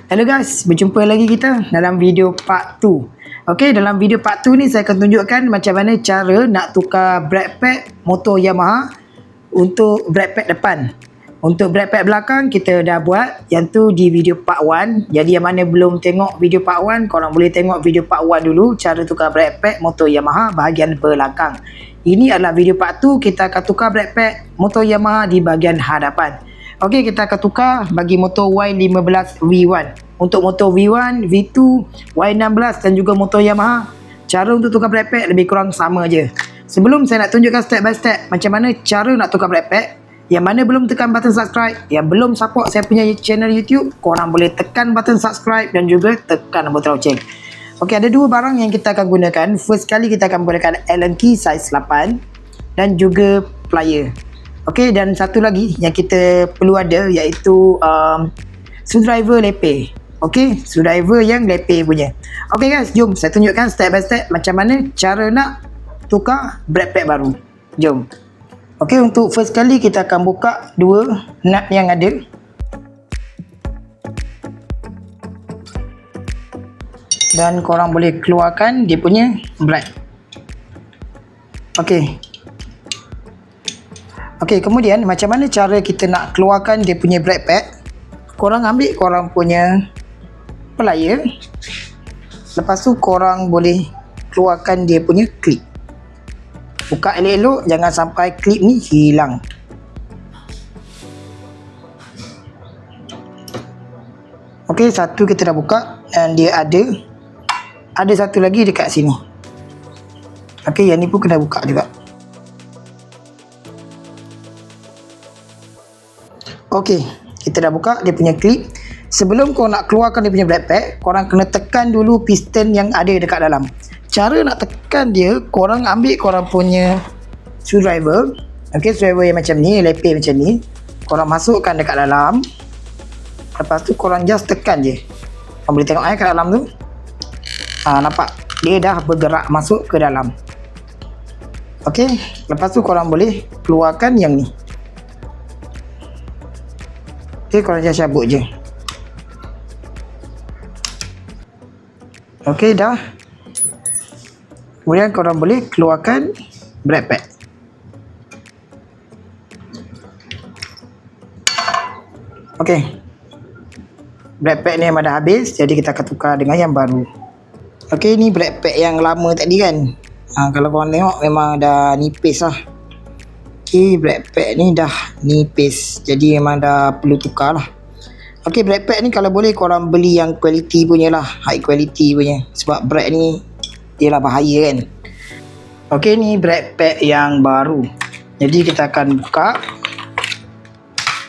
Hello guys, berjumpa lagi kita dalam video part 2. Okey, dalam video part 2 ni saya akan tunjukkan macam mana cara nak tukar brake pad motor Yamaha untuk brake pad depan. Untuk brake pad belakang kita dah buat, yang tu di video part 1. Jadi yang mana belum tengok video part 1, korang boleh tengok video part 1 dulu, cara tukar brake pad motor Yamaha bahagian belakang. Ini adalah video part 2, kita akan tukar brake pad motor Yamaha di bahagian hadapan. Okey, kita akan tukar bagi motor Y15 V1. Untuk motor V1, V2, Y16 dan juga motor Yamaha, cara untuk tukar brake pad lebih kurang sama je. Sebelum saya nak tunjukkan step by step macam mana cara nak tukar brake pad, yang mana belum tekan button subscribe, yang belum support saya punya channel YouTube, korang boleh tekan button subscribe dan juga tekan button loceng. Okey, ada dua barang yang kita akan gunakan. First kali kita akan gunakan Allen key size 8 dan juga plier. Okey, dan satu lagi yang kita perlu ada iaitu screwdriver lepeh. Okey, screwdriver yang lepeh punya. Okey guys, jom saya tunjukkan step by step macam mana cara nak tukar brake pad baru. Jom. Okey, untuk first kali kita akan buka dua nut yang ada. Dan korang boleh keluarkan dia punya brake. Okey. Okey, kemudian macam mana cara kita nak keluarkan dia punya brake pad? Korang ambil korang punya plier. Lepas tu korang boleh keluarkan dia punya klip. Buka elok-elok, jangan sampai klip ni hilang. Okey, satu kita dah buka dan dia ada satu lagi dekat sini. Okey, yang ni pun kena buka juga. Okey, kita dah buka dia punya klip. Sebelum korang nak keluarkan dia punya brake pad, korang kena tekan dulu piston yang ada dekat dalam. Cara nak tekan dia, korang ambil korang punya screwdriver. Okey, screwdriver yang macam ni, lepeh macam ni. Korang masukkan dekat dalam. Lepas tu korang just tekan je. Korang boleh tengok kat dalam tu. Nampak? Dia dah bergerak masuk ke dalam. Okey, lepas tu korang boleh keluarkan yang ni. Okey, korang just cabut je. Okey, dah. Kemudian korang boleh keluarkan brake pad. Okey. Brake pad ni memang dah habis, jadi kita akan tukar dengan yang baru. Okey, ni brake pad yang lama tadi kan. Kalau korang tengok memang dah nipis lah. Okey, brake pad ni dah nipis, jadi memang dah perlu tukar lah. Okey, brake pad ni kalau boleh korang beli yang quality punya lah, high quality punya. Sebab brake ni dia lah bahaya kan. Okey, ni brake pad yang baru. Jadi kita akan buka.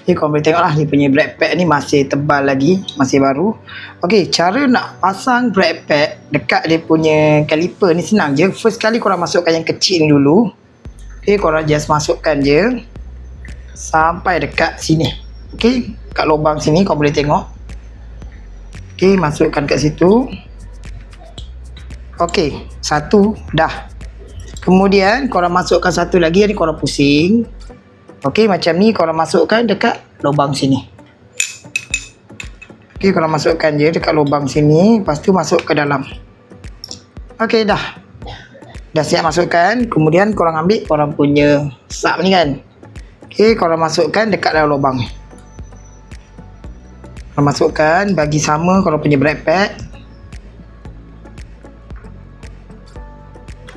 Okey, korang boleh tengok lah, ni punya brake pad ni masih tebal lagi, masih baru. Okey, cara nak pasang brake pad dekat dia punya caliper ni senang je. First kali korang masukkan yang kecil ni dulu. Okey, korang just masukkan je sampai dekat sini. Okey, kat lubang sini korang boleh tengok. Okey, masukkan kat situ. Okey, satu dah. Kemudian korang masukkan satu lagi, ni korang pusing. Okey, macam ni korang masukkan dekat lubang sini. Okey, korang masukkan je dekat lubang sini, lepas tu masuk ke dalam. Okey, dah. Dah siap masukkan. Kemudian korang ambil korang punya sub ni kan. Okey, korang masukkan dekat dalam lubang. Korang masukkan, bagi sama korang punya brake pad.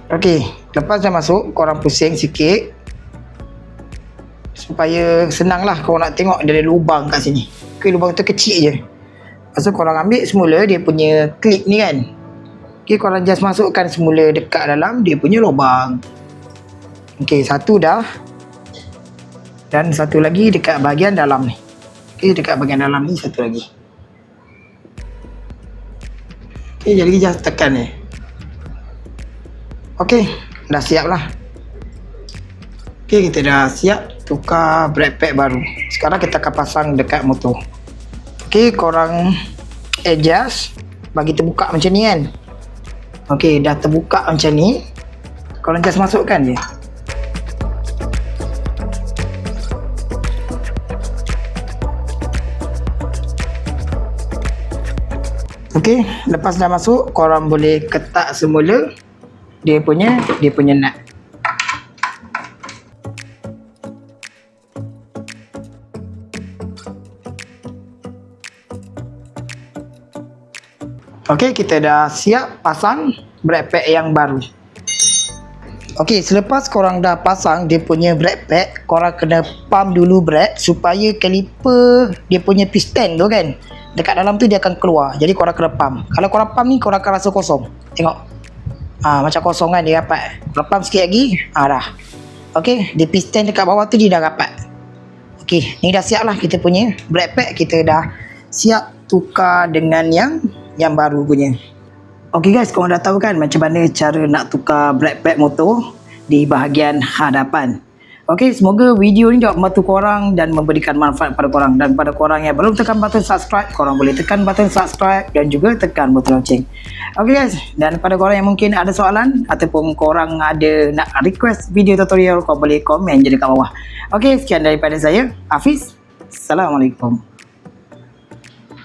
Okey, lepas dah masuk, korang pusing sikit supaya senang lah korang nak tengok dia ada lubang kat sini. Okey, lubang tu kecil je. Lepas tu korang ambil semula dia punya klip ni kan. Okey, korang just masukkan semula dekat dalam dia punya lubang. Okey, satu dah. Dan satu lagi dekat bahagian dalam ni. Okey, dekat bahagian dalam ni satu lagi. Okey, jadi just tekan ni. Okey, dah siap lah. Okey, kita dah siap tukar brake pad baru. Sekarang kita akan pasang dekat motor. Okey, korang adjust bagi terbuka macam ni kan. Okey, dah terbuka macam ni. Korang just masukkan je. Okey, lepas dah masuk, korang boleh ketak semula dia punya nut. Okey, kita dah siap pasang brake pad yang baru. Okey, selepas korang dah pasang dia punya brake pad, korang kena pump dulu brake supaya kaliper dia punya piston tu kan, dekat dalam tu dia akan keluar. Jadi korang kena pump. Kalau korang pump ni, korang akan rasa kosong. Tengok. Macam kosong kan, dia rapat. Korang pump sikit lagi, dah. Okey, dia piston dekat bawah tu dia dah rapat. Okey, ni dah siap lah kita punya brake pad. Kita dah siap tukar dengan yang baru punya. Okey guys, korang dah tahu kan macam mana cara nak tukar brake pad motor di bahagian hadapan. Okey, semoga video ni dapat membantu korang dan memberikan manfaat pada korang. Dan pada korang yang belum tekan button subscribe, korang boleh tekan button subscribe dan juga tekan button lonceng. Okey guys, dan pada korang yang mungkin ada soalan ataupun korang ada nak request video tutorial, korang boleh komen je dekat bawah. Okey, sekian daripada saya, Hafiz. Assalamualaikum.